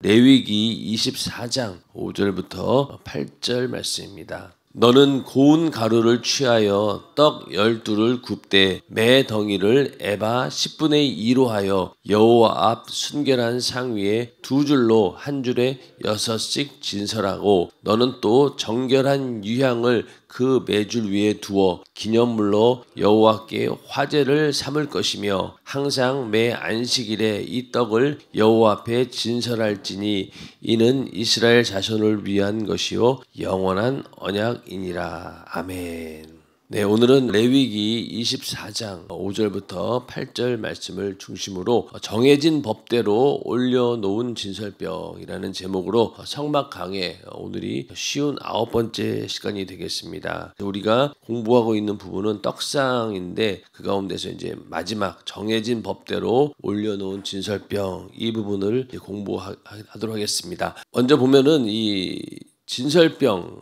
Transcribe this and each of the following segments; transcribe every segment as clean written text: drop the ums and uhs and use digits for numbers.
레위기 24장 5절부터 8절 말씀입니다. 너는 고운 가루를 취하여 떡 12를 굽되 매 덩이를 에바 10분의 2로 하여 여호와 앞 순결한 상 위에 두 줄로 한 줄에 6씩 진설하고 너는 또 정결한 유향을 그 매줄 위에 두어 기념물로 여호와께 화제를 삼을 것이며 항상 매 안식일에 이 떡을 여호와 앞에 진설할지니 이는 이스라엘 자손을 위한 것이요 영원한 언약이니라. 아멘. 네, 오늘은 레위기 24장 5절부터 8절 말씀을 중심으로 정해진 법대로 올려놓은 진설병이라는 제목으로 성막 강해, 오늘이 쉬운 9번째 시간이 되겠습니다. 우리가 공부하고 있는 부분은 떡상인데 그 가운데서 이제 마지막 정해진 법대로 올려놓은 진설병, 이 부분을 공부하도록 하겠습니다. 먼저 보면은 이 진설병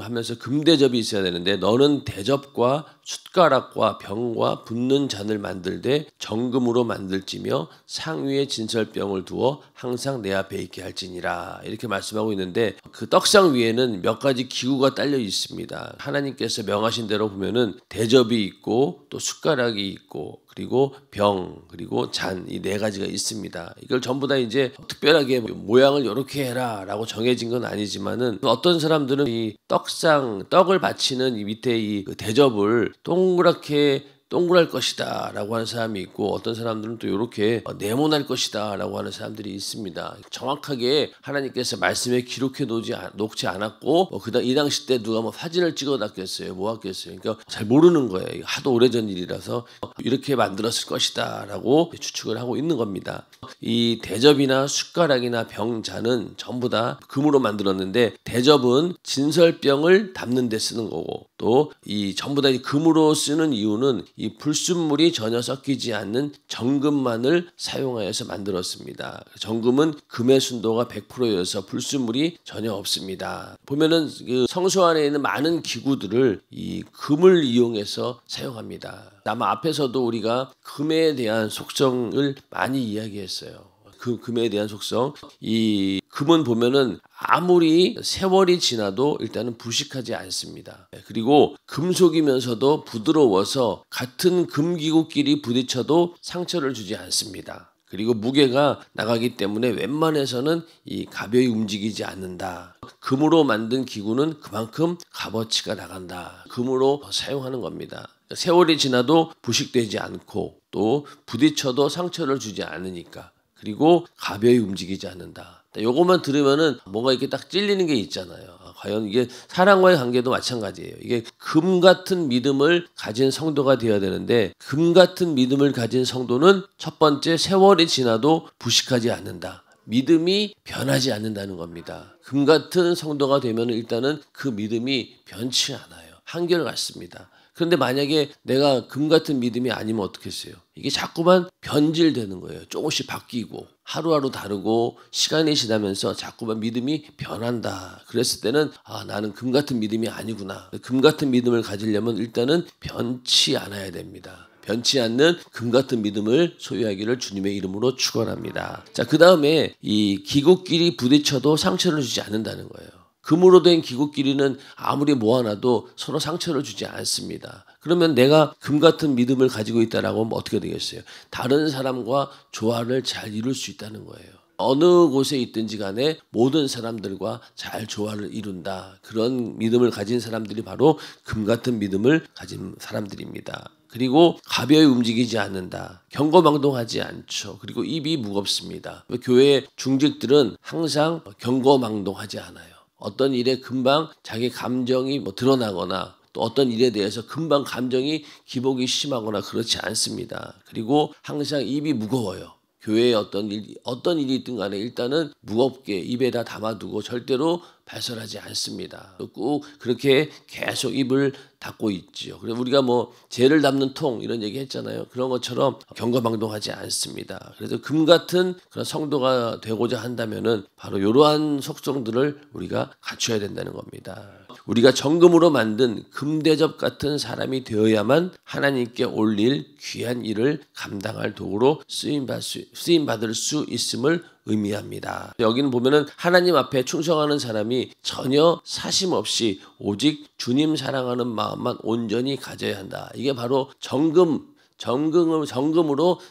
하면서 금대접이 있어야 되는데 너는 대접과 숟가락과 병과 붓는 잔을 만들되 정금으로 만들지며 상 위에 진설병을 두어 항상 내 앞에 있게 할지니라, 이렇게 말씀하고 있는데 그 떡상 위에는 몇 가지 기구가 딸려 있습니다. 하나님께서 명하신 대로 보면은 대접이 있고 또 숟가락이 있고 그리고 병, 그리고 잔, 이 네 가지가 있습니다. 이걸 전부 다 이제 특별하게 모양을 이렇게 해라 라고 정해진 건 아니지만은 어떤 사람들은 이 떡을 바치는 이 밑에 이 대접을 동그랄 것이다 라고 하는 사람이 있고, 어떤 사람들은 또 이렇게 네모날 것이다 라고 하는 사람들이 있습니다. 정확하게 하나님께서 말씀에 기록해 놓지 않았고 그다음 이 당시 때 누가 뭐 사진을 찍어 놨겠어요, 모았겠어요. 그러니까 잘 모르는 거예요. 하도 오래전 일이라서 이렇게 만들었을 것이다 라고 추측을 하고 있는 겁니다. 이 대접이나 숟가락이나 병, 잔은 전부 다 금으로 만들었는데 대접은 진설병을 담는 데 쓰는 거고, 또 이 전부 다 금으로 쓰는 이유는 이 불순물이 전혀 섞이지 않는 정금만을 사용하여서 만들었습니다. 정금은 금의 순도가 100%여서 불순물이 전혀 없습니다. 보면은 그 성소 안에 있는 많은 기구들을 이 금을 이용해서 사용합니다. 아마 앞에서도 우리가 금에 대한 속성을 많이 이야기했어요. 그 금에 대한 속성, 이 금은 보면은 아무리 세월이 지나도 일단은 부식하지 않습니다. 그리고 금속이면서도 부드러워서 같은 금기구끼리 부딪혀도 상처를 주지 않습니다. 그리고 무게가 나가기 때문에 웬만해서는 이 가벼이 움직이지 않는다. 금으로 만든 기구는 그만큼 값어치가 나간다. 금으로 사용하는 겁니다. 세월이 지나도 부식되지 않고 또 부딪혀도 상처를 주지 않으니까, 그리고 가벼이 움직이지 않는다. 요것만 들으면은 뭔가 이렇게 딱 찔리는 게 있잖아요. 과연 이게 사랑과의 관계도 마찬가지예요. 이게 금 같은 믿음을 가진 성도가 되어야 되는데, 금 같은 믿음을 가진 성도는 첫 번째, 세월이 지나도 부식하지 않는다. 믿음이 변하지 않는다는 겁니다. 금 같은 성도가 되면 일단은 그 믿음이 변치 않아요. 한결같습니다. 그런데 만약에 내가 금 같은 믿음이 아니면 어떻겠어요? 이게 자꾸만 변질되는 거예요. 조금씩 바뀌고 하루하루 다르고 시간이 지나면서 자꾸만 믿음이 변한다. 그랬을 때는 나는 금 같은 믿음이 아니구나. 금 같은 믿음을 가지려면 일단은 변치 않아야 됩니다. 변치 않는 금 같은 믿음을 소유하기를 주님의 이름으로 축원합니다. 자, 그 다음에 이 기구끼리 부딪혀도 상처를 주지 않는다는 거예요. 금으로 된 기구끼리는 아무리 모아놔도 서로 상처를 주지 않습니다. 그러면 내가 금 같은 믿음을 가지고 있다라고 하면 어떻게 되겠어요? 다른 사람과 조화를 잘 이룰 수 있다는 거예요. 어느 곳에 있든지 간에 모든 사람들과 잘 조화를 이룬다. 그런 믿음을 가진 사람들이 바로 금 같은 믿음을 가진 사람들입니다. 그리고 가벼이 움직이지 않는다. 경거망동하지 않죠. 그리고 입이 무겁습니다. 교회 중직들은 항상 경거망동하지 않아요. 어떤 일에 금방 자기 감정이 드러나거나 또 어떤 일에 대해서 금방 감정이 기복이 심하거나 그렇지 않습니다. 그리고 항상 입이 무거워요. 교회에 어떤 일이 있든 간에 일단은 무겁게 입에다 담아두고 절대로 발설하지 않습니다. 꼭 그렇게 계속 입을 닫고 있지요. 그래서 우리가 죄를 담는 통 이런 얘기 했잖아요. 그런 것처럼 경거망동하지 않습니다. 그래서 금 같은 그런 성도가 되고자 한다면은 바로 이러한 속성들을 우리가 갖춰야 된다는 겁니다. 우리가 정금으로 만든 금대접 같은 사람이 되어야만 하나님께 올릴 귀한 일을 감당할 도구로 쓰임받을 수 있음을 의미합니다. 여기는 보면은 하나님 앞에 충성하는 사람이 전혀 사심 없이 오직 주님 사랑하는 마음만 온전히 가져야 한다. 이게 바로 정금으로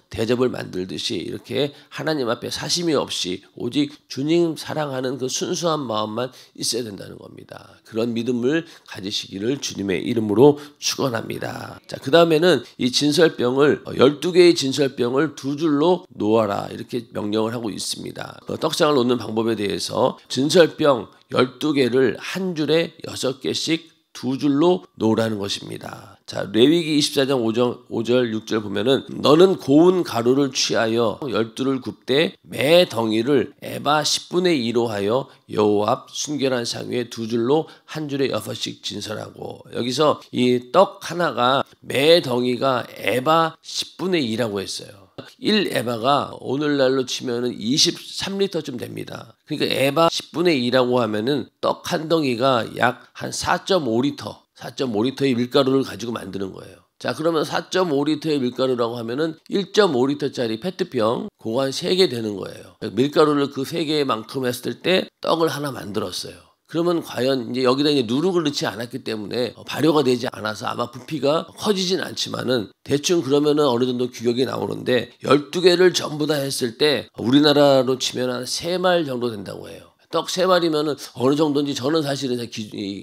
대접을 만들듯이 이렇게 하나님 앞에 사심이 없이 오직 주님 사랑하는 그 순수한 마음만 있어야 된다는 겁니다. 그런 믿음을 가지시기를 주님의 이름으로 축원합니다. 자, 그 다음에는 이 진설병을 12개의 진설병을 두 줄로 놓아라 이렇게 명령을 하고 있습니다. 떡상을 놓는 방법에 대해서 진설병 12개를 한 줄에 6개씩 두 줄로 놓으라는 것입니다. 자, 레위기 24장 5절 6절 보면은 너는 고운 가루를 취하여 12를 굽되 매 덩이를 에바 10분의 2로 하여 여호와 앞 순결한 상 위에 두 줄로 한 줄에 6씩 진설하고, 여기서 이 떡 하나가 매 덩이가 에바 10분의 2라고 했어요. 1에바가 오늘날로 치면은 23리터쯤 됩니다. 그러니까 에바 10분의 2라고 하면은 떡 한 덩이가 약 한 4.5리터의 밀가루를 가지고 만드는 거예요. 자, 그러면 4.5리터의 밀가루라고 하면은 1.5리터짜리 페트병 그거 한 3개 되는 거예요. 밀가루를 그 3개만큼 했을 때 떡을 하나 만들었어요. 그러면 과연 이제 여기다 이제 누룩을 넣지 않았기 때문에 발효가 되지 않아서 아마 부피가 커지진 않지만은 대충 그러면은 어느 정도 규격이 나오는데 12개를 전부 다 했을 때 우리나라로 치면 한 3말 정도 된다고 해요. 떡 3마리면은 어느 정도인지 저는 사실은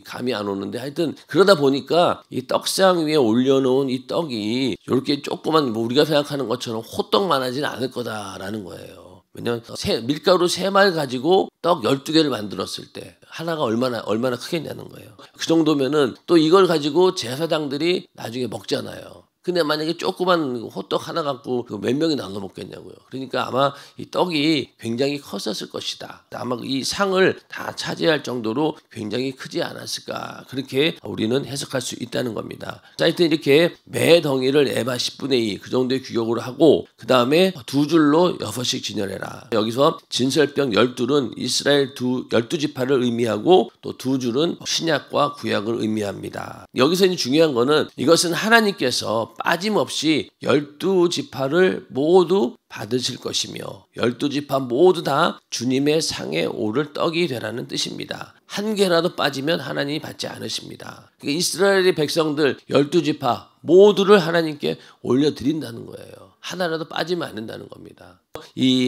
감이 안 오는데, 하여튼 그러다 보니까 이 떡상 위에 올려놓은 이 떡이 이렇게 조그만 뭐 우리가 생각하는 것처럼 호떡만 하지는 않을 거다라는 거예요. 왜냐면 밀가루 3말 가지고 떡 12개를 만들었을 때 하나가 얼마나 크겠냐는 거예요. 그 정도면은 또 이걸 가지고 제사장들이 나중에 먹잖아요. 근데 만약에 조그만 호떡 하나 갖고 몇 명이 나눠 먹겠냐고요. 그러니까 아마 이 떡이 굉장히 컸었을 것이다. 아마 이 상을 다 차지할 정도로 굉장히 크지 않았을까. 그렇게 우리는 해석할 수 있다는 겁니다. 자, 하여튼 이렇게 매 덩이를 에바 10분의 2 그 정도의 규격으로 하고, 그 다음에 두 줄로 6씩 진열해라. 여기서 진설병 12은 이스라엘 12지파를 의미하고 또 두 줄은 신약과 구약을 의미합니다. 여기서 이제 중요한 거는 이것은 하나님께서 빠짐없이 12지파를 모두 받으실 것이며 12지파 모두 다 주님의 상에 오를 떡이 되라는 뜻입니다. 한 개라도 빠지면 하나님이 받지 않으십니다. 그러니까 이스라엘의 백성들 12지파 모두를 하나님께 올려드린다는 거예요. 하나라도 빠지면 안 된다는 겁니다.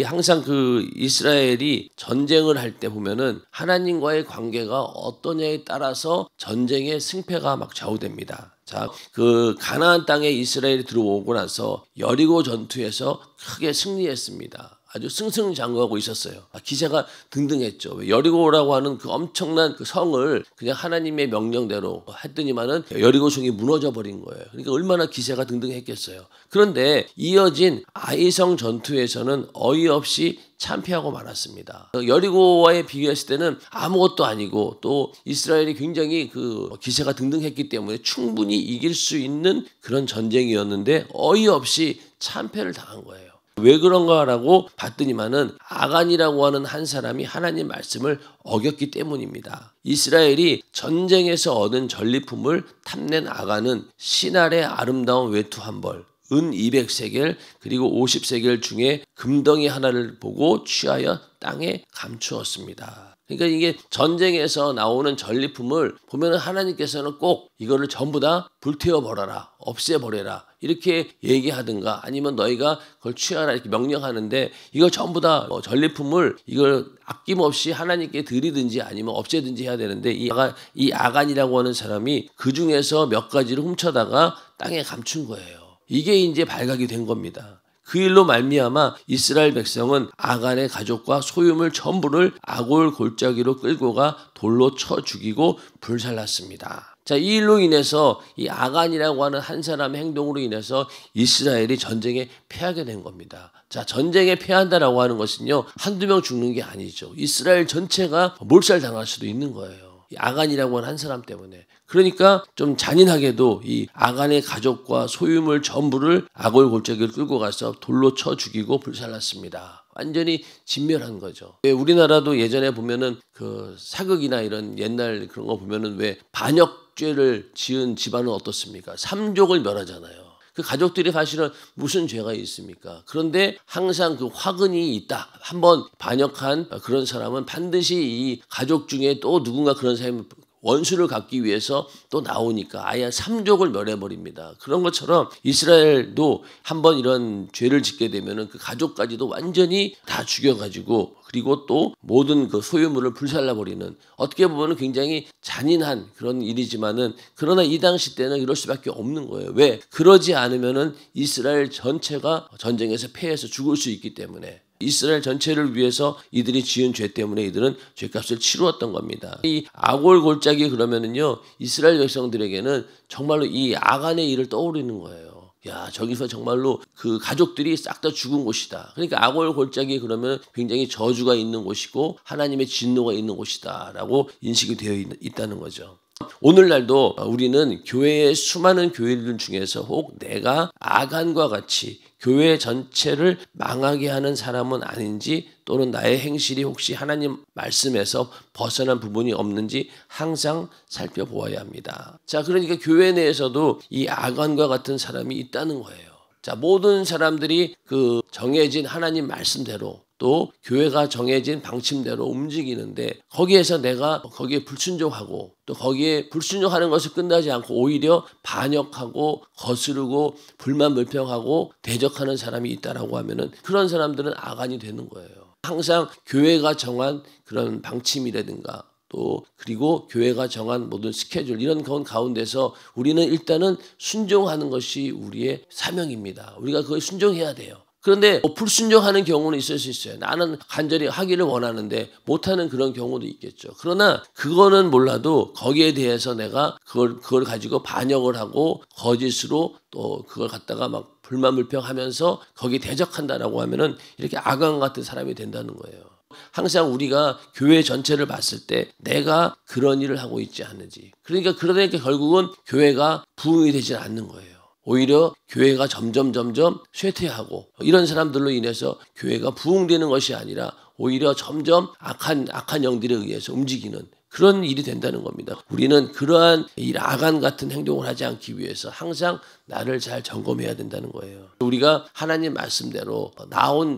항상 그 이스라엘이 전쟁을 할 때 보면은 하나님과의 관계가 어떠냐에 따라서 전쟁의 승패가 막 좌우됩니다. 자, 그 가나안 땅에 이스라엘이 들어오고 나서 여리고 전투에서 크게 승리했습니다. 아주 승승장구하고 있었어요. 기세가 등등했죠. 여리고라고 하는 그 엄청난 그 성을 그냥 하나님의 명령대로 했더니만은 여리고 성이 무너져 버린 거예요. 그러니까 얼마나 기세가 등등했겠어요. 그런데 이어진 아이성 전투에서는 어이없이 참패하고 말았습니다. 여리고와의 비교했을 때는 아무것도 아니고 또 이스라엘이 굉장히 그 기세가 등등했기 때문에 충분히 이길 수 있는 그런 전쟁이었는데 어이없이 참패를 당한 거예요. 왜 그런가라고 봤더니만은 아간이라고 하는 한 사람이 하나님 말씀을 어겼기 때문입니다. 이스라엘이 전쟁에서 얻은 전리품을 탐낸 아간은 신할의 아름다운 외투 한 벌, 은 200세겔 그리고 50세겔 중에 금덩이 하나를 보고 취하여 땅에 감추었습니다. 그러니까 이게 전쟁에서 나오는 전리품을 보면은 하나님께서는 꼭 이거를 전부 다 불태워 버려라, 없애버려라 이렇게 얘기하든가 아니면 너희가 그걸 취하라 이렇게 명령하는데, 이걸 전부 다 전리품을 이걸 아낌없이 하나님께 드리든지 아니면 없애든지 해야 되는데 이 아간이라고 하는 사람이 그 중에서 몇 가지를 훔쳐다가 땅에 감춘 거예요. 이게 이제 발각이 된 겁니다. 그 일로 말미암아 이스라엘 백성은 아간의 가족과 소유물 전부를 아골 골짜기로 끌고 가 돌로 쳐 죽이고 불살랐습니다. 자, 이 일로 인해서 이 아간이라고 하는 한 사람의 행동으로 인해서 이스라엘이 전쟁에 패하게 된 겁니다. 자, 전쟁에 패한다라고 하는 것은요, 한두 명 죽는 게 아니죠. 이스라엘 전체가 몰살당할 수도 있는 거예요. 이 아간이라고 하는 한 사람 때문에. 그러니까 좀 잔인하게도 이 아간의 가족과 소유물 전부를 아골 골짜기를 끌고 가서 돌로 쳐 죽이고 불살랐습니다. 완전히 진멸한 거죠. 우리나라도 예전에 보면은 그 사극이나 이런 옛날 그런 거 보면은 왜 반역죄를 지은 집안은 어떻습니까? 삼족을 멸하잖아요. 그 가족들이 사실은 무슨 죄가 있습니까? 그런데 항상 그 화근이 있다. 한번 반역한 그런 사람은 반드시 이 가족 중에 또 누군가 그런 사람이 원수를 갚기 위해서 또 나오니까 아예 3족을 멸해버립니다. 그런 것처럼 이스라엘도 한번 이런 죄를 짓게 되면은 그 가족까지도 완전히 다 죽여가지고 그리고 또 모든 그 소유물을 불살라버리는 어떻게 보면 굉장히 잔인한 그런 일이지만은 그러나 이 당시 때는 이럴 수밖에 없는 거예요. 왜? 그러지 않으면은 이스라엘 전체가 전쟁에서 패해서 죽을 수 있기 때문에. 이스라엘 전체를 위해서 이들이 지은 죄 때문에 이들은 죄값을 치루었던 겁니다. 이 아골 골짜기 그러면은요 이스라엘 백성들에게는 정말로 이 아간의 일을 떠오르는 거예요. 야 저기서 정말로 그 가족들이 싹 다 죽은 곳이다. 그러니까 아골 골짜기 그러면 굉장히 저주가 있는 곳이고 하나님의 진노가 있는 곳이다라고 인식이 되어 있다는 거죠. 오늘날도 우리는 교회의 수많은 교회들 중에서 혹 내가 아간과 같이 교회 전체를 망하게 하는 사람은 아닌지 또는 나의 행실이 혹시 하나님 말씀에서 벗어난 부분이 없는지 항상 살펴보아야 합니다. 자, 그러니까 교회 내에서도 이 아간과 같은 사람이 있다는 거예요. 자, 모든 사람들이 그 정해진 하나님 말씀대로 또 교회가 정해진 방침대로 움직이는데 거기에서 내가 거기에 불순종하고 또 거기에 불순종하는 것을 끝나지 않고 오히려 반역하고 거스르고 불만불평하고 대적하는 사람이 있다라고 하면은 그런 사람들은 아간이 되는 거예요. 항상 교회가 정한 그런 방침이라든가 또 그리고 교회가 정한 모든 스케줄 이런 가운데서 우리는 일단은 순종하는 것이 우리의 사명입니다. 우리가 그걸 순종해야 돼요. 그런데 불순종하는 경우는 있을 수 있어요. 나는 간절히 하기를 원하는데 못하는 그런 경우도 있겠죠. 그러나 그거는 몰라도 거기에 대해서 내가 그걸 가지고 반역을 하고 거짓으로 또 그걸 갖다가 막 불만불평하면서 거기에 대적한다라고 하면은 이렇게 아간 같은 사람이 된다는 거예요. 항상 우리가 교회 전체를 봤을 때 내가 그런 일을 하고 있지 않은지 그러니까 결국은 교회가 부흥이 되지 않는 거예요. 오히려 교회가 점점 쇠퇴하고 이런 사람들로 인해서 교회가 부흥되는 것이 아니라 오히려 점점 악한 영들에 의해서 움직이는 그런 일이 된다는 겁니다. 우리는 그러한 아간 같은 행동을 하지 않기 위해서 항상 나를 잘 점검해야 된다는 거예요. 우리가 하나님 말씀대로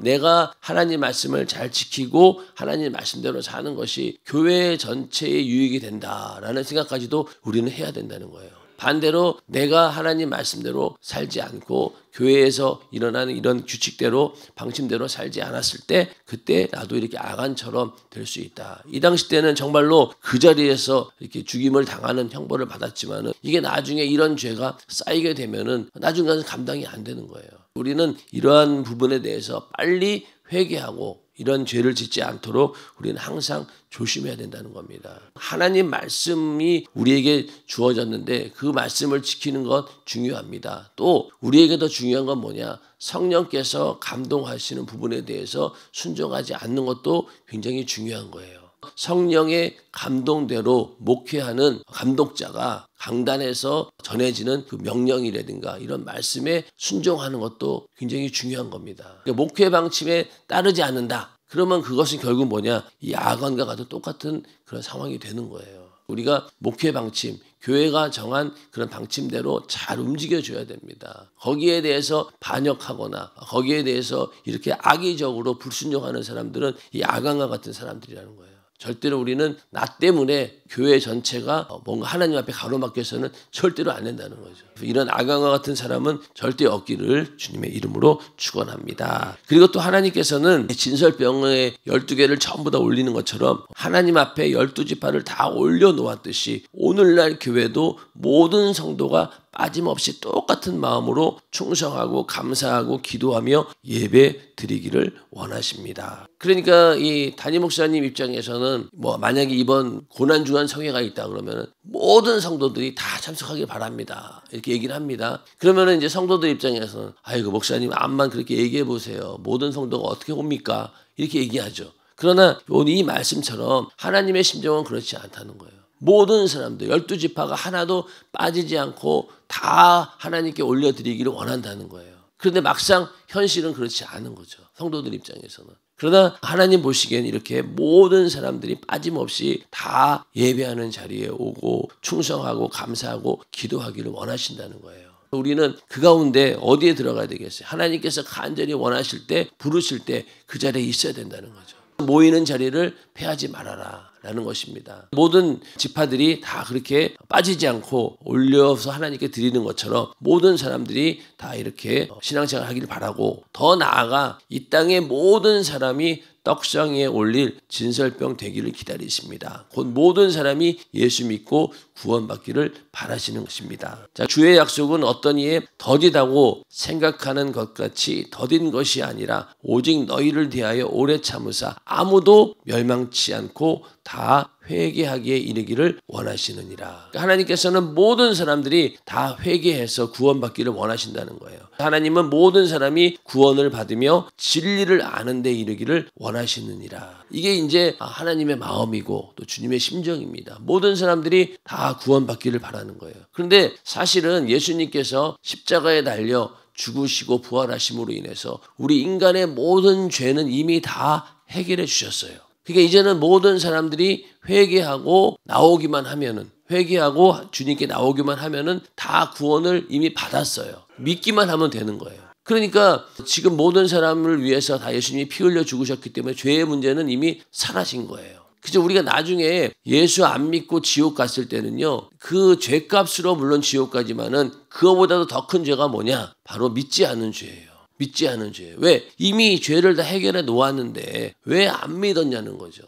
내가 하나님 말씀을 잘 지키고 하나님 말씀대로 사는 것이 교회 전체의 유익이 된다라는 생각까지도 우리는 해야 된다는 거예요. 반대로 내가 하나님 말씀대로 살지 않고 교회에서 일어나는 이런 규칙대로 방침대로 살지 않았을 때 그때 나도 이렇게 아간처럼 될 수 있다. 이 당시 때는 정말로 그 자리에서 이렇게 죽임을 당하는 형벌을 받았지만은 이게 나중에 이런 죄가 쌓이게 되면은 나중에는 감당이 안 되는 거예요. 우리는 이러한 부분에 대해서 빨리 회개하고 이런 죄를 짓지 않도록 우리는 항상 조심해야 된다는 겁니다. 하나님 말씀이 우리에게 주어졌는데 그 말씀을 지키는 것 중요합니다. 또 우리에게 더 중요한 건 뭐냐? 성령께서 감동하시는 부분에 대해서 순종하지 않는 것도 굉장히 중요한 거예요. 성령의 감동대로 목회하는 감독자가 강단에서 전해지는 그 명령이라든가 이런 말씀에 순종하는 것도 굉장히 중요한 겁니다. 그러니까 목회 방침에 따르지 않는다. 그러면 그것은 결국 뭐냐? 이 아간과 같은 똑같은 그런 상황이 되는 거예요. 우리가 목회 방침, 교회가 정한 그런 방침대로 잘 움직여줘야 됩니다. 거기에 대해서 반역하거나 거기에 대해서 이렇게 악의적으로 불순종하는 사람들은 이 아간과 같은 사람들이라는 거예요. 절대로 우리는 나 때문에 교회 전체가 뭔가 하나님 앞에 가로막혀서는 절대로 안 된다는 거죠. 이런 아간과 같은 사람은 절대 없기를 주님의 이름으로 축원합니다. 그리고 또 하나님께서는 진설병에 12개를 전부 다 올리는 것처럼 하나님 앞에 12지파를 다 올려놓았듯이 오늘날 교회도 모든 성도가 빠짐없이 똑같은 마음으로 충성하고 감사하고 기도하며 예배 드리기를 원하십니다. 그러니까 이 담임 목사님 입장에서는 만약에 이번 고난주간 성회가 있다 그러면 모든 성도들이 다 참석하길 바랍니다. 이렇게 얘기를 합니다. 그러면 이제 성도들 입장에서는 아이고 목사님 암만 그렇게 얘기해 보세요. 모든 성도가 어떻게 옵니까? 이렇게 얘기하죠. 그러나 이 말씀처럼 하나님의 심정은 그렇지 않다는 거예요. 모든 사람들 12지파가 하나도 빠지지 않고 다 하나님께 올려드리기를 원한다는 거예요. 그런데 막상 현실은 그렇지 않은 거죠. 성도들 입장에서는. 그러나 하나님 보시기엔 이렇게 모든 사람들이 빠짐없이 다 예배하는 자리에 오고 충성하고 감사하고 기도하기를 원하신다는 거예요. 우리는 그 가운데 어디에 들어가야 되겠어요? 하나님께서 간절히 원하실 때, 부르실 때 그 자리에 있어야 된다는 거죠. 모이는 자리를 패하지 말아라 라는 것입니다. 모든 지파들이 다 그렇게 빠지지 않고 올려서 하나님께 드리는 것처럼 모든 사람들이 다 이렇게 신앙생활 하기를 바라고, 더 나아가 이 땅의 모든 사람이 떡상에 올릴 진설병 되기를 기다리십니다. 곧 모든 사람이 예수 믿고 구원받기를 바라시는 것입니다. 자, 주의 약속은 어떤 이에 더디다고 생각하는 것 같이 더딘 것이 아니라 오직 너희를 대하여 오래 참으사 아무도 멸망치 않고 다 회개하기에 이르기를 원하시느니라. 그러니까 하나님께서는 모든 사람들이 다 회개해서 구원받기를 원하신다는 거예요. 하나님은 모든 사람이 구원을 받으며 진리를 아는 데 이르기를 원하시느니라. 이게 이제 하나님의 마음이고 또 주님의 심정입니다. 모든 사람들이 다 구원받기를 바라는 거예요. 그런데 사실은 예수님께서 십자가에 달려 죽으시고 부활하심으로 인해서 우리 인간의 모든 죄는 이미 다 해결해 주셨어요. 그러니까 이제는 모든 사람들이 회개하고 나오기만 하면은, 회개하고 주님께 나오기만 하면은 다 구원을 이미 받았어요. 믿기만 하면 되는 거예요. 그러니까 지금 모든 사람을 위해서 다 예수님이 피 흘려 죽으셨기 때문에 죄의 문제는 이미 사라진 거예요. 그죠? 우리가 나중에 예수 안 믿고 지옥 갔을 때는요, 그 죄값으로 물론 지옥 가지만은 그거보다도 더 큰 죄가 뭐냐? 바로 믿지 않는 죄예요. 믿지 않은 죄. 왜? 이미 죄를 다 해결해 놓았는데 왜 안 믿었냐는 거죠.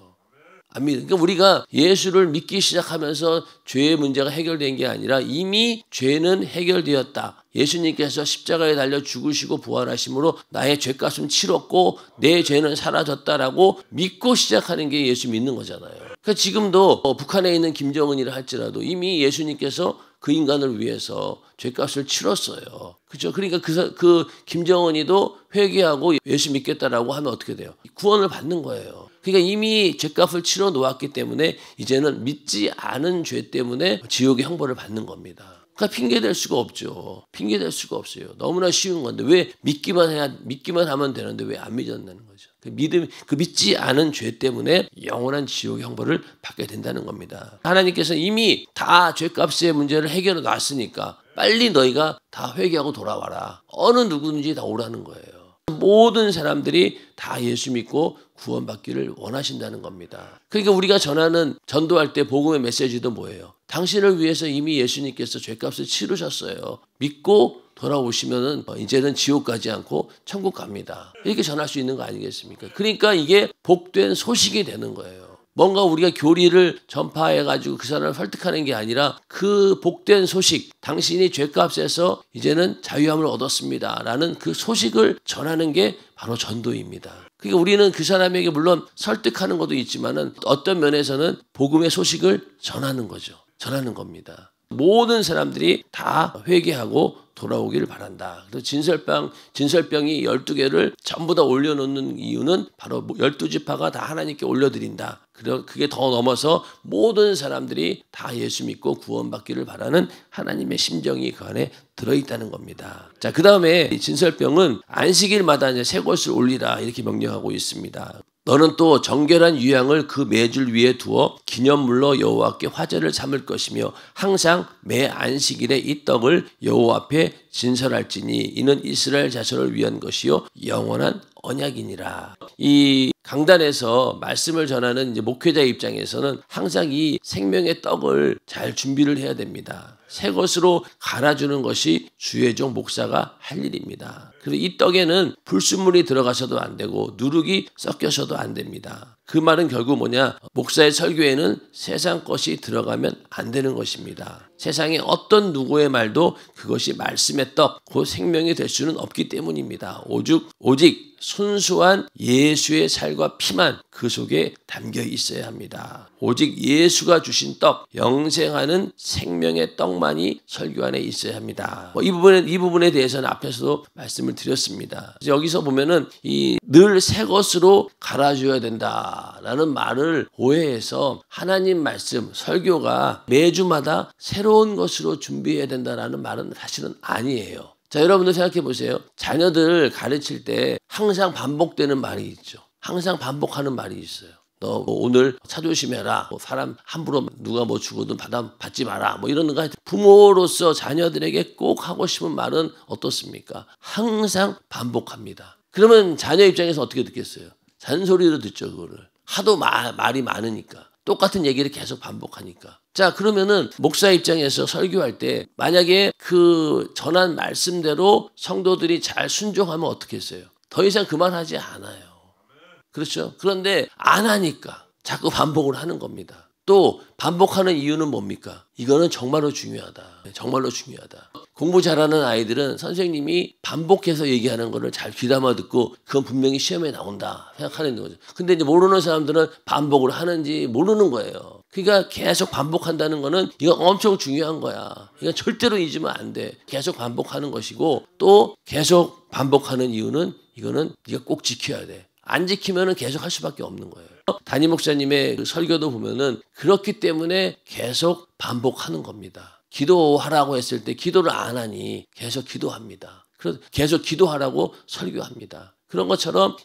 안 믿. 그러니까 우리가 예수를 믿기 시작하면서 죄의 문제가 해결된 게 아니라 이미 죄는 해결되었다. 예수님께서 십자가에 달려 죽으시고 부활하심으로 나의 죄값은 치렀고 내 죄는 사라졌다라고 믿고 시작하는 게 예수 믿는 거잖아요. 그러니까 지금도 북한에 있는 김정은이라 할지라도 이미 예수님께서 그 인간을 위해서 죄값을 치렀어요. 그죠? 그러니까 그 김정은이도 회개하고 예수 믿겠다라고 하면 어떻게 돼요? 구원을 받는 거예요. 그러니까 이미 죄값을 치러 놓았기 때문에 이제는 믿지 않은 죄 때문에 지옥의 형벌을 받는 겁니다. 그러니까 핑계댈 수가 없죠. 핑계댈 수가 없어요. 너무나 쉬운 건데 왜 믿기만 하면 되는데 왜 안 믿었다는 거죠. 그 믿지 않은 죄 때문에 영원한 지옥의 형벌을 받게 된다는 겁니다. 하나님께서 이미 다 죄값의 문제를 해결해 놨으니까 빨리 너희가 다 회개하고 돌아와라. 어느 누구든지 다 오라는 거예요. 모든 사람들이 다 예수 믿고 구원받기를 원하신다는 겁니다. 그러니까 우리가 전도할 때 복음의 메시지도 뭐예요? 당신을 위해서 이미 예수님께서 죄값을 치르셨어요. 믿고 돌아오시면은 이제는 지옥 가지 않고 천국 갑니다. 이렇게 전할 수 있는 거 아니겠습니까? 그러니까 이게 복된 소식이 되는 거예요. 뭔가 우리가 교리를 전파해가지고 그 사람을 설득하는 게 아니라 그 복된 소식, 당신이 죄값에서 이제는 자유함을 얻었습니다 라는 그 소식을 전하는 게 바로 전도입니다. 그러니까 우리는 그 사람에게 물론 설득하는 것도 있지만은 어떤 면에서는 복음의 소식을 전하는 거죠. 전하는 겁니다. 모든 사람들이 다 회개하고 돌아오기를 바란다. 그래서 진설병이 12개를 전부 다 올려놓는 이유는 바로 12지파가 다 하나님께 올려드린다. 그게 더 넘어서 모든 사람들이 다 예수 믿고 구원받기를 바라는 하나님의 심정이 그 안에 들어있다는 겁니다. 자, 그 다음에 진설병은 안식일마다 이제 새 것을 올리라 이렇게 명령하고 있습니다. 너는 또 정결한 유향을 그 매줄 위에 두어 기념물로 여호와께 화제를 삼을 것이며 항상 매 안식일에 이 떡을 여호와 앞에 진설할지니 이는 이스라엘 자손을 위한 것이요 영원한 언약이니라. 이 강단에서 말씀을 전하는 이제 목회자 입장에서는 항상 이 생명의 떡을 잘 준비를 해야 됩니다. 새 것으로 갈아주는 것이 주의 종 목사가 할 일입니다. 그리고 이 떡에는 불순물이 들어가셔도 안 되고 누룩이 섞여서도 안 됩니다. 그 말은 결국 뭐냐? 목사의 설교에는 세상 것이 들어가면 안 되는 것입니다. 세상에 어떤 누구의 말도 그것이 말씀의 떡, 그 생명이 될 수는 없기 때문입니다. 오직 순수한 예수의 살과 피만 그 속에 담겨 있어야 합니다. 오직 예수가 주신 떡, 영생하는 생명의 떡만이 설교 안에 있어야 합니다. 이 부분에 대해서는 앞에서도 말씀을 드렸습니다. 여기서 보면은 늘 새 것으로 갈아줘야 된다라는 말을 오해해서 하나님 말씀, 설교가 매주마다 새로운 것으로 준비해야 된다라는 말은 사실은 아니에요. 자, 여러분들 생각해 보세요. 자녀들 가르칠 때 항상 반복되는 말이 있죠. 항상 반복하는 말이 있어요. 너 뭐 오늘 차 조심해라. 뭐 사람 함부로 누가 뭐 주거든 받지 마라. 뭐 이런 거 부모로서 자녀들에게 꼭 하고 싶은 말은 어떻습니까? 항상 반복합니다. 그러면 자녀 입장에서 어떻게 듣겠어요? 잔소리로 듣죠, 그거를. 하도 말이 많으니까. 똑같은 얘기를 계속 반복하니까. 자, 그러면은 목사 입장에서 설교할 때 만약에 그 전한 말씀대로 성도들이 잘 순종하면 어떻게 했어요? 더 이상 그 말 하지 않아요. 그렇죠? 그런데 안 하니까 자꾸 반복을 하는 겁니다. 또 반복하는 이유는 뭡니까? 이거는 정말로 중요하다. 정말로 중요하다. 공부 잘하는 아이들은 선생님이 반복해서 얘기하는 거를 잘 귀담아 듣고 그건 분명히 시험에 나온다 생각하는 거죠. 근데 이제 모르는 사람들은 반복을 하는지 모르는 거예요. 그러니까 계속 반복한다는 거는 이건 엄청 중요한 거야. 이건 절대로 잊으면 안 돼. 계속 반복하는 것이고 또 계속 반복하는 이유는 이거는 네가 꼭 지켜야 돼. 안 지키면은 계속 할 수밖에 없는 거예요. 담임 목사님의 그 설교도 보면은 그렇기 때문에 계속 반복하는 겁니다. 기도하라고 했을 때 기도를 안 하니 계속 기도합니다. 계속 기도하라고 설교합니다. 그런 것처럼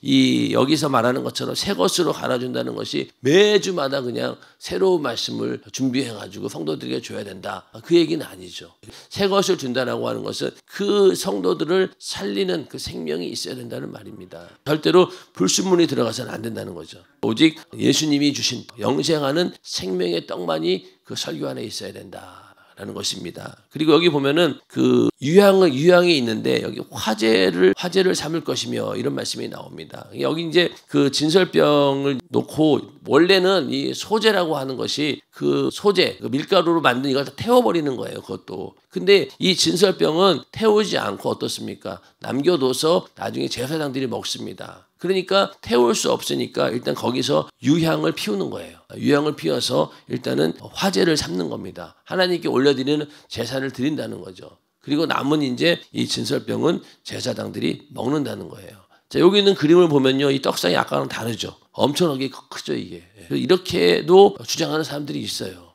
여기서 말하는 것처럼 새 것으로 갈아준다는 것이 매주마다 그냥 새로운 말씀을 준비해가지고 성도들에게 줘야 된다. 그 얘기는 아니죠. 새 것을 준다라고 하는 것은 그 성도들을 살리는 그 생명이 있어야 된다는 말입니다. 절대로 불순물이 들어가서는 안 된다는 거죠. 오직 예수님이 주신 영생하는 생명의 떡만이 그 설교 안에 있어야 된다. 라는 것입니다. 그리고 여기 보면은 그 유향이 있는데 여기 화제를 삼을 것이며 이런 말씀이 나옵니다. 여기 이제 그 진설병을 놓고 원래는 이 소재라고 하는 것이 그 소재, 그 밀가루로 만든 이걸 다 태워버리는 거예요. 그것도. 근데 이 진설병은 태우지 않고 어떻습니까? 남겨둬서 나중에 제사장들이 먹습니다. 그러니까 태울 수 없으니까 일단 거기서 유향을 피우는 거예요. 유향을 피워서 일단은 화제를 삼는 겁니다. 하나님께 올려드리는 제사를 드린다는 거죠. 그리고 남은 이제 이 진설병은 제사장들이 먹는다는 거예요. 자, 여기 있는 그림을 보면요. 이 떡상이 아까랑 다르죠. 엄청나게 크죠, 이게. 이렇게도 주장하는 사람들이 있어요.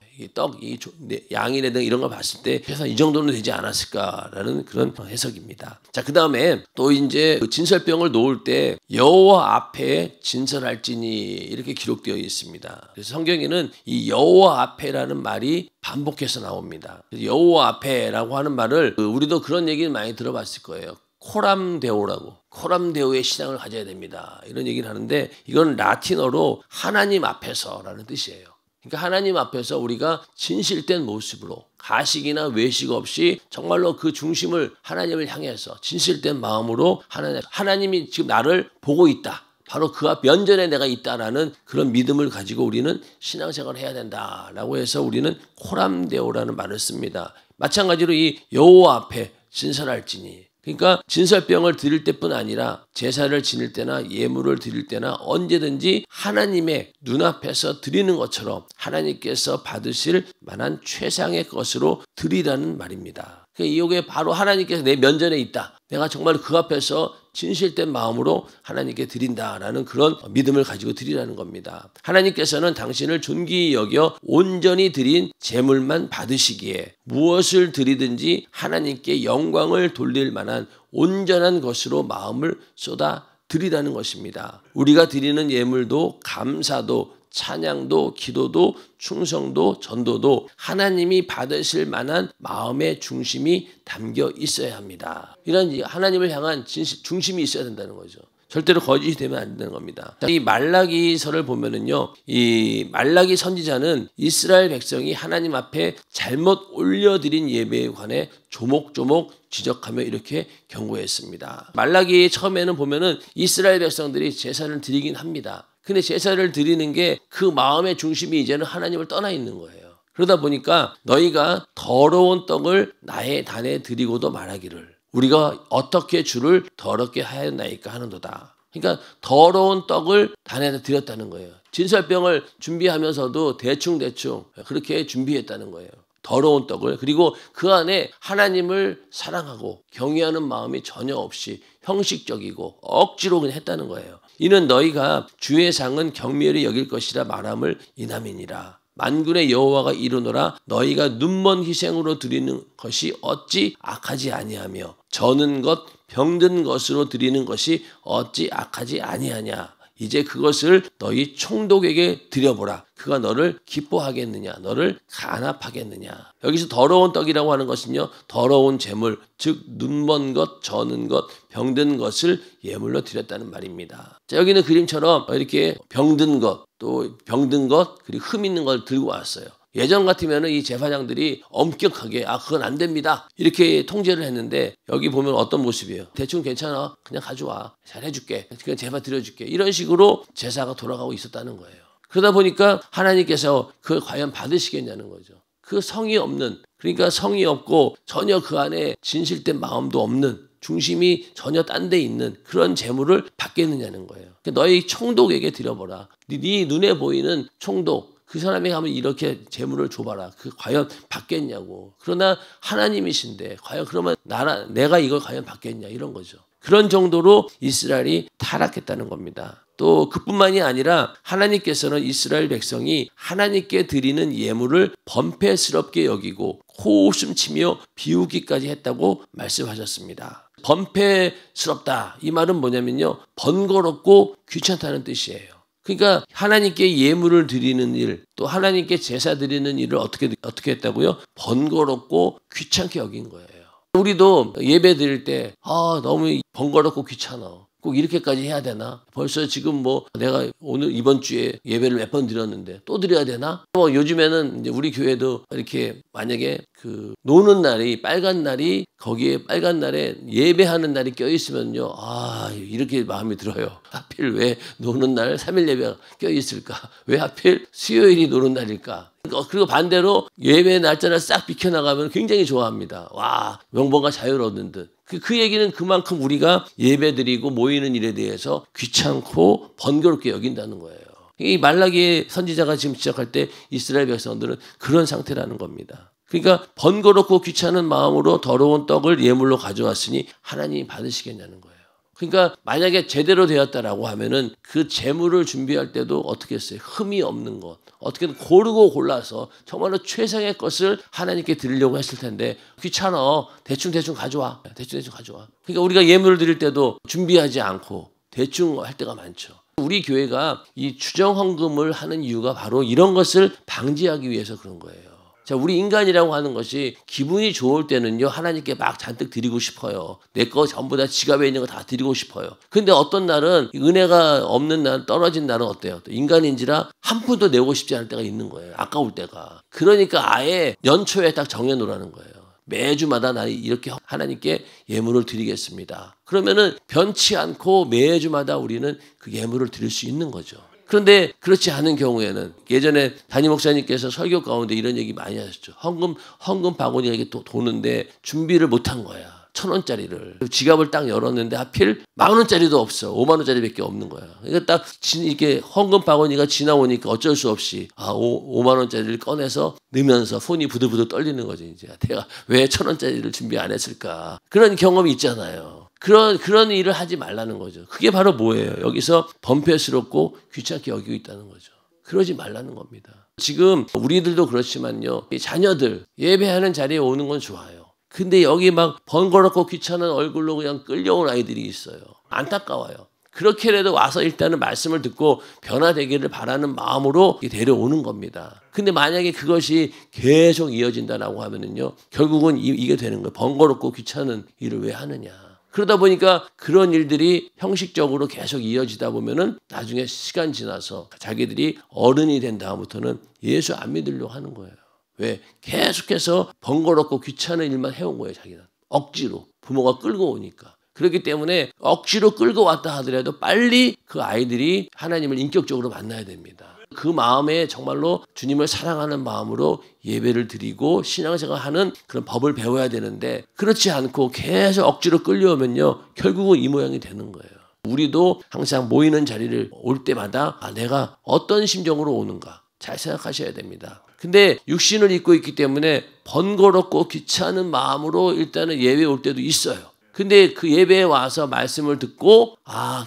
양이라든가 이런 걸 봤을 때 그래서 이 정도는 되지 않았을까라는 그런 해석입니다. 자, 그 다음에 또 이제 그 진설병을 놓을 때 여호와 앞에 진설할지니 이렇게 기록되어 있습니다. 그래서 성경에는 이 여호와 앞에라는 말이 반복해서 나옵니다. 여호와 앞에라고 하는 말을 우리도 그런 얘기를 많이 들어봤을 거예요. 코람데오라고. 코람데오의 신앙을 가져야 됩니다. 이런 얘기를 하는데 이건 라틴어로 하나님 앞에서라는 뜻이에요. 그러니까 하나님 앞에서 우리가 진실된 모습으로 가식이나 외식 없이 정말로 그 중심을 하나님을 향해서 진실된 마음으로 하나님이 지금 나를 보고 있다. 바로 그 앞 면전에 내가 있다라는 그런 믿음을 가지고 우리는 신앙생활을 해야 된다라고 해서 우리는 코람데오라는 말을 씁니다. 마찬가지로 이 여호와 앞에 진설할지니 그러니까 진설병을 드릴 때뿐 아니라 제사를 지낼 때나 예물을 드릴 때나 언제든지 하나님의 눈앞에서 드리는 것처럼 하나님께서 받으실 만한 최상의 것으로 드리라는 말입니다. 이게 바로 하나님께서 내 면전에 있다. 내가 정말 그 앞에서 진실된 마음으로 하나님께 드린다라는 그런 믿음을 가지고 드리라는 겁니다. 하나님께서는 당신을 존귀히 여겨 온전히 드린 제물만 받으시기에 무엇을 드리든지 하나님께 영광을 돌릴 만한 온전한 것으로 마음을 쏟아 드리라는 것입니다. 우리가 드리는 예물도 감사도 찬양도 기도도 충성도 전도도 하나님이 받으실 만한 마음의 중심이 담겨 있어야 합니다. 이런 하나님을 향한 중심이 있어야 된다는 거죠. 절대로 거짓이 되면 안 되는 겁니다. 이 말라기서를 보면은요, 이 말라기 선지자는 이스라엘 백성이 하나님 앞에 잘못 올려드린 예배에 관해 조목조목 지적하며 이렇게 경고했습니다. 말라기 처음에는 보면은 이스라엘 백성들이 제사를 드리긴 합니다. 근데 제사를 드리는 게 그 마음의 중심이 이제는 하나님을 떠나 있는 거예요. 그러다 보니까 너희가 더러운 떡을 나의 단에 드리고도 말하기를 우리가 어떻게 주를 더럽게 하였나이까 하는도다. 그러니까 더러운 떡을 단에 드렸다는 거예요. 진설병을 준비하면서도 대충 그렇게 준비했다는 거예요. 더러운 떡을. 그리고 그 안에 하나님을 사랑하고 경외하는 마음이 전혀 없이 형식적이고 억지로 그냥 했다는 거예요. 이는 너희가 주의 상은 경멸히 여길 것이라 말함을 인함이니라. 만군의 여호와가 이르노라 너희가 눈먼 희생으로 드리는 것이 어찌 악하지 아니하며 저는 것 병든 것으로 드리는 것이 어찌 악하지 아니하냐. 이제 그것을 너희 총독에게 드려보라. 그가 너를 기뻐하겠느냐, 너를 간합하겠느냐. 여기서 더러운 떡이라고 하는 것은요, 더러운 재물, 즉 눈먼 것, 저는 것, 병든 것을 예물로 드렸다는 말입니다. 자, 여기는 그림처럼 이렇게 병든 것, 또 병든 것, 그리고 흠 있는 걸 들고 왔어요. 예전 같으면 이 제사장들이 엄격하게 그건 안 됩니다 이렇게 통제를 했는데, 여기 보면 어떤 모습이에요. 대충 괜찮아, 그냥 가져와, 잘 해줄게, 그냥 제사 드려줄게, 이런 식으로 제사가 돌아가고 있었다는 거예요. 그러다 보니까 하나님께서 그걸 과연 받으시겠냐는 거죠. 그 성이 없는, 그러니까 성이 없고 전혀 그 안에 진실된 마음도 없는, 중심이 전혀 딴 데 있는 그런 재물을 받겠느냐는 거예요. 너희 총독에게 드려보라. 네 눈에 보이는 총독, 그 사람이 하면 이렇게 재물을 줘봐라. 그 과연 받겠냐고. 그러나 하나님이신데 과연 그러면 내가 이걸 과연 받겠냐, 이런 거죠. 그런 정도로 이스라엘이 타락했다는 겁니다. 또 그뿐만이 아니라 하나님께서는 이스라엘 백성이 하나님께 드리는 예물을 번패스럽게 여기고 코웃음 치며 비우기까지 했다고 말씀하셨습니다. 번패스럽다, 이 말은 뭐냐면요, 번거롭고 귀찮다는 뜻이에요. 그러니까 하나님께 예물을 드리는 일, 또 하나님께 제사 드리는 일을 어떻게 했다고요? 번거롭고 귀찮게 여긴 거예요. 우리도 예배 드릴 때 너무 번거롭고 귀찮아, 꼭 이렇게까지 해야 되나? 벌써 지금 내가 오늘 이번 주에 예배를 몇 번 드렸는데 또 드려야 되나? 요즘에는 이제 우리 교회도 이렇게 만약에 그 노는 날이, 빨간 날이, 거기에 빨간 날에 예배하는 날이 껴있으면요, 이렇게 마음이 들어요. 하필 왜 노는 날 3일 예배가 껴있을까? 왜 하필 수요일이 노는 날일까? 그리고 반대로 예배 날짜를 싹 비켜나가면 굉장히 좋아합니다. 와, 명분과 자유를 얻는 듯. 그 얘기는 그만큼 우리가 예배드리고 모이는 일에 대해서 귀찮고 번거롭게 여긴다는 거예요. 이 말라기 선지자가 지금 시작할 때 이스라엘 백성들은 그런 상태라는 겁니다. 그러니까 번거롭고 귀찮은 마음으로 더러운 떡을 예물로 가져왔으니 하나님이 받으시겠냐는 거예요. 그러니까 만약에 제대로 되었다라고 하면은 그 제물을 준비할 때도 어떻게 했어요? 흠이 없는 것, 어떻게든 고르고 골라서 정말로 최상의 것을 하나님께 드리려고 했을 텐데, 귀찮아, 대충 가져와, 대충 가져와. 그러니까 우리가 예물을 드릴 때도 준비하지 않고 대충 할 때가 많죠. 우리 교회가 이 추정 헌금을 하는 이유가 바로 이런 것을 방지하기 위해서 그런 거예요. 자, 우리 인간이라고 하는 것이 기분이 좋을 때는요, 하나님께 막 잔뜩 드리고 싶어요. 내 거 전부 다 지갑에 있는 거 다 드리고 싶어요. 근데 어떤 날은 은혜가 없는 날, 떨어진 날은 어때요? 인간인지라 한 푼도 내고 싶지 않을 때가 있는 거예요. 아까울 때가. 그러니까 아예 연초에 딱 정해놓으라는 거예요. 매주마다 나 이렇게 하나님께 예물을 드리겠습니다. 그러면은 변치 않고 매주마다 우리는 그 예물을 드릴 수 있는 거죠. 그런데 그렇지 않은 경우에는, 예전에 담임 목사님께서 설교 가운데 이런 얘기 많이 하셨죠. 헌금 바구니가 이게 도는데 준비를 못한 거야. 1,000원짜리를. 지갑을 딱 열었는데 하필 10,000원짜리도 없어. 50,000원짜리밖에 없는 거야. 그러니까 딱 이렇게 헌금 바구니가 지나오니까 어쩔 수 없이 50,000원짜리를 꺼내서 넣으면서 손이 부들부들 떨리는 거죠. 이제 내가 왜 1,000원짜리를 준비 안 했을까. 그런 경험이 있잖아요. 그런 일을 하지 말라는 거죠. 그게 바로 뭐예요? 여기서 번패스럽고 귀찮게 여기고 있다는 거죠. 그러지 말라는 겁니다. 지금 우리들도 그렇지만요, 자녀들 예배하는 자리에 오는 건 좋아요. 근데 여기 막 번거롭고 귀찮은 얼굴로 그냥 끌려온 아이들이 있어요. 안타까워요. 그렇게라도 와서 일단은 말씀을 듣고 변화되기를 바라는 마음으로 데려오는 겁니다. 근데 만약에 그것이 계속 이어진다라고 하면은요, 결국은 이게 되는 거예요. 번거롭고 귀찮은 일을 왜 하느냐. 그러다 보니까 그런 일들이 형식적으로 계속 이어지다 보면은 나중에 시간 지나서 자기들이 어른이 된 다음부터는 예수 안 믿으려고 하는 거예요. 왜? 계속해서 번거롭고 귀찮은 일만 해온 거예요, 자기는. 억지로. 부모가 끌고 오니까. 그렇기 때문에 억지로 끌고 왔다 하더라도 빨리 그 아이들이 하나님을 인격적으로 만나야 됩니다. 그 마음에 정말로 주님을 사랑하는 마음으로 예배를 드리고 신앙생활하는 그런 법을 배워야 되는데, 그렇지 않고 계속 억지로 끌려오면요, 결국은 이 모양이 되는 거예요. 우리도 항상 모이는 자리를 올 때마다 내가 어떤 심정으로 오는가 잘 생각하셔야 됩니다. 근데 육신을 입고 있기 때문에 번거롭고 귀찮은 마음으로 일단은 예배 올 때도 있어요. 근데 그 예배에 와서 말씀을 듣고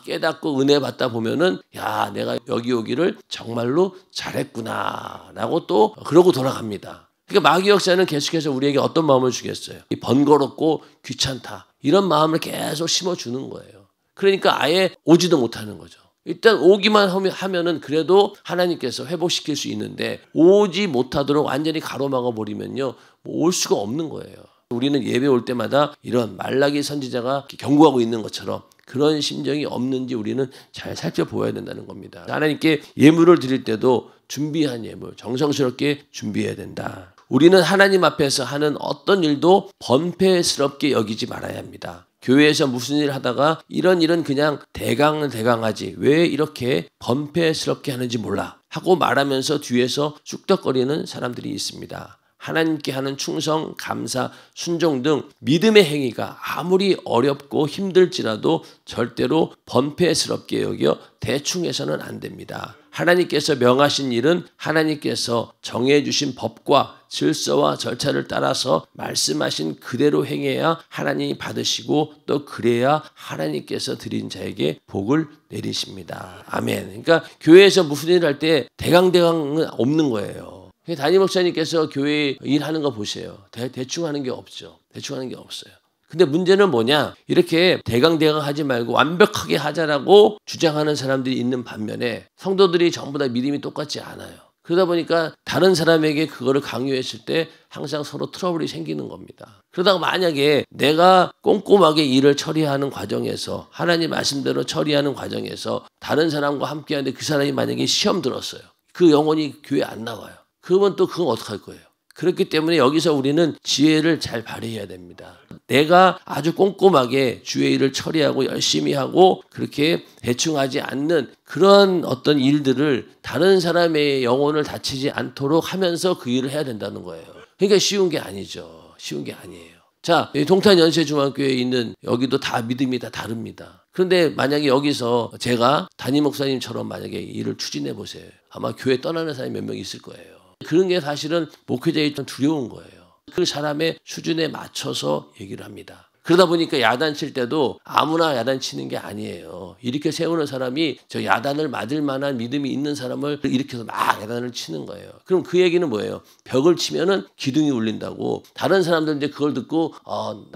깨닫고 은혜 받다 보면은 내가 여기 오기를 정말로 잘했구나 라고 또 그러고 돌아갑니다. 그러니까 마귀 역사는 계속해서 우리에게 어떤 마음을 주겠어요? 이 번거롭고 귀찮다, 이런 마음을 계속 심어주는 거예요. 그러니까 아예 오지도 못하는 거죠. 일단 오기만 하면은 그래도 하나님께서 회복시킬 수 있는데 오지 못하도록 완전히 가로막아 버리면요, 올 수가 없는 거예요. 우리는 예배 올 때마다 이런 말라기 선지자가 경고하고 있는 것처럼 그런 심정이 없는지 우리는 잘 살펴보아야 된다는 겁니다. 하나님께 예물을 드릴 때도 준비한 예물, 정성스럽게 준비해야 된다. 우리는 하나님 앞에서 하는 어떤 일도 번패스럽게 여기지 말아야 합니다. 교회에서 무슨 일 하다가 이런 일은 그냥 대강하지 왜 이렇게 번패스럽게 하는지 몰라 하고 말하면서 뒤에서 쑥덕거리는 사람들이 있습니다. 하나님께 하는 충성, 감사, 순종 등 믿음의 행위가 아무리 어렵고 힘들지라도 절대로 번패스럽게 여겨 대충 해서는 안 됩니다. 하나님께서 명하신 일은 하나님께서 정해주신 법과 질서와 절차를 따라서 말씀하신 그대로 행해야 하나님이 받으시고 또 그래야 하나님께서 드린 자에게 복을 내리십니다. 아멘. 그러니까 교회에서 무슨 일을 할 때 대강은 없는 거예요. 담임 목사님께서 교회 일하는 거 보세요. 대충 하는 게 없죠. 대충 하는 게 없어요. 근데 문제는 뭐냐? 이렇게 대강 하지 말고 완벽하게 하자라고 주장하는 사람들이 있는 반면에 성도들이 전부 다 믿음이 똑같지 않아요. 그러다 보니까 다른 사람에게 그거를 강요했을 때 항상 서로 트러블이 생기는 겁니다. 그러다가 만약에 내가 꼼꼼하게 일을 처리하는 과정에서 하나님 말씀대로 처리하는 과정에서 다른 사람과 함께 하는데 그 사람이 만약에 시험 들었어요. 그 영혼이 교회 안 나와요. 그러면 또 그건 어떡할 거예요? 그렇기 때문에 여기서 우리는 지혜를 잘 발휘해야 됩니다. 내가 아주 꼼꼼하게 주의 일을 처리하고 열심히 하고 그렇게 대충 하지 않는 그런 어떤 일들을 다른 사람의 영혼을 다치지 않도록 하면서 그 일을 해야 된다는 거예요. 그러니까 쉬운 게 아니죠. 쉬운 게 아니에요. 자, 동탄연세중앙교회에 있는 여기도 다 믿음이 다 다릅니다. 그런데 만약에 여기서 제가 담임 목사님처럼 만약에 일을 추진해 보세요. 아마 교회 떠나는 사람이 몇 명 있을 거예요. 그런 게 사실은 목회자의 좀 두려운 거예요. 그 사람의 수준에 맞춰서 얘기를 합니다. 그러다 보니까 야단칠 때도 아무나 야단치는 게 아니에요. 이렇게 세우는 사람이 저 야단을 맞을 만한 믿음이 있는 사람을 일으켜서 막 야단을 치는 거예요. 그럼 그 얘기는 뭐예요? 벽을 치면은 기둥이 울린다고. 다른 사람들은 이제 그걸 듣고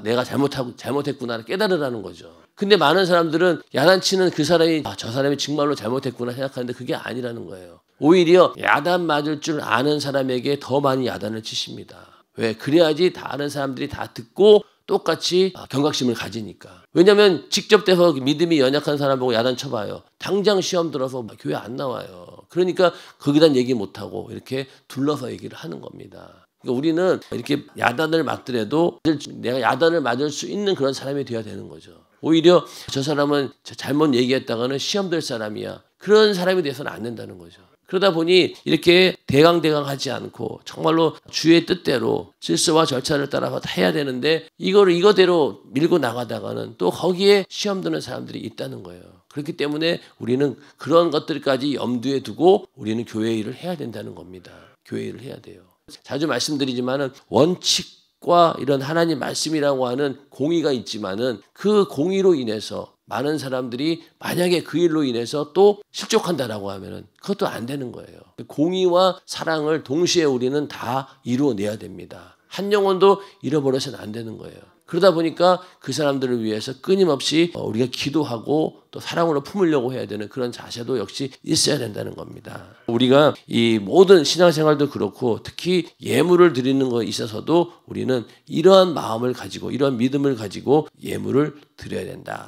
내가 잘못했구나 깨달으라는 거죠. 근데 많은 사람들은 야단치는 그 사람이 저 사람이 정말로 잘못했구나 생각하는데 그게 아니라는 거예요. 오히려 야단 맞을 줄 아는 사람에게 더 많이 야단을 치십니다. 왜? 그래야지 다른 사람들이 다 듣고 똑같이 경각심을 가지니까. 왜냐하면 직접 돼서 믿음이 연약한 사람 보고 야단 쳐봐요. 당장 시험 들어서 교회 안 나와요. 그러니까 거기다 얘기 못하고 이렇게 둘러서 얘기를 하는 겁니다. 그러니까 우리는 이렇게 야단을 맞더라도 내가 야단을 맞을 수 있는 그런 사람이 돼야 되는 거죠. 오히려 저 사람은 잘못 얘기했다가는 시험 될 사람이야. 그런 사람이 돼서는 안 된다는 거죠. 그러다 보니 이렇게 대강하지 않고 정말로 주의 뜻대로 질서와 절차를 따라서 해야 되는데 이거대로 밀고 나가다가는 또 거기에 시험 드는 사람들이 있다는 거예요. 그렇기 때문에 우리는 그런 것들까지 염두에 두고 우리는 교회 일을 해야 된다는 겁니다. 교회 일을 해야 돼요. 자주 말씀드리지만은 원칙과 이런 하나님 말씀이라고 하는 공의가 있지만은 그 공의로 인해서 많은 사람들이 만약에 그 일로 인해서 또 실족한다라고 하면은 그것도 안 되는 거예요. 공의와 사랑을 동시에 우리는 다 이루어내야 됩니다. 한 영혼도 잃어버려서는 안 되는 거예요. 그러다 보니까 그 사람들을 위해서 끊임없이 우리가 기도하고 또 사랑으로 품으려고 해야 되는 그런 자세도 역시 있어야 된다는 겁니다. 우리가 이 모든 신앙생활도 그렇고 특히 예물을 드리는 것에 있어서도 우리는 이러한 마음을 가지고 이러한 믿음을 가지고 예물을 드려야 된다.